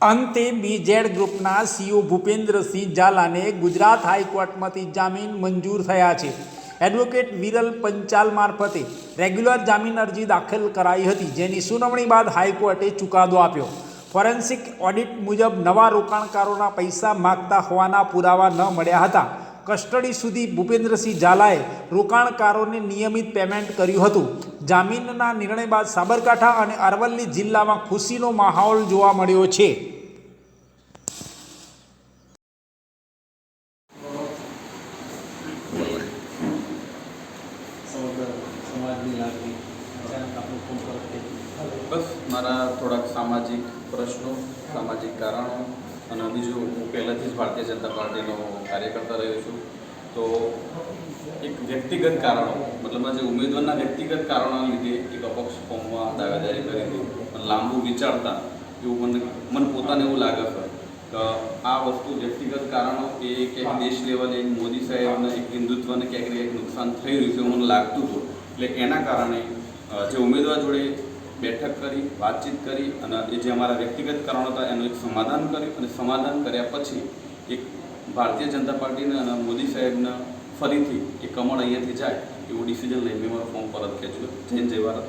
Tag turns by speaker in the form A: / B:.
A: અંતે બીઝેડ ગ્રુપના સીઈઓ ભૂપેન્દ્રસિંહ ઝાલાને ગુજરાત હાઈકોર્ટમાંથી જામીન મંજૂર થયા છે। એડવોકેટ વિરલ પંચાલ મારફતે રેગ્યુલર જામીન અરજી દાખલ કરાઈ હતી, જેની સુનાવણી બાદ હાઈકોર્ટે ચુકાદો આપ્યો। ફોરેન્સિક ઓડિટ મુજબ નવા રોકાણકારોના પૈસા માગતા હોવાના પુરાવા ન મળ્યા હતા। કસ્ટડી સુધી ભૂપેન્દ્રસિંહ ઝાલાએ રોકાણકારોને નિયમિત પેમેન્ટ કર્યું હતું। જામીનના નિર્ણય બાદ સાબરકાંઠા અને અરવલ્લી જિલ્લામાં ખુશીનો માહોલ જોવા મળ્યો છે।
B: બસ મારા થોડાક સામાજિક પ્રશ્નો, સામાજિક કારણો અને બીજું હું પહેલાંથી જ ભારતીય જનતા પાર્ટીનો કાર્યકર્તા રહ્યો છું, તો એક વ્યક્તિગત કારણો મતલબમાં જે ઉમેદવારના વ્યક્તિગત કારણોના લીધે એક અપક્ષ ફોર્મમાં દાવેદારી કરી હતી, પણ લાંબુ વિચારતા એવું મને પોતાને એવું લાગે છે કે આ વસ્તુ વ્યક્તિગત કારણો એ ક્યાંક દેશ લેવલે મોદી સાહેબને એક હિન્દુત્વને ક્યાંક ને ક્યાંક નુકસાન થઈ રહ્યું છે એવું મને લાગતું હતું। એટલે એના કારણે જે ઉમેદવાર જોડે બેઠક કરી, વાતચીત કરી અને એ જે અમારા વ્યક્તિગત કારણો હતા એનું એક સમાધાન કર્યું અને સમાધાન કર્યા પછી એક ભારતીય જનતા પાર્ટીને અને મોદી સાહેબને ફરીથી એ કમળ અહીંયાથી જાય એવું ડિસિઝન લઈને મેં મારું ફોર્મ પરત ખેંચ્યું। જય ભારત।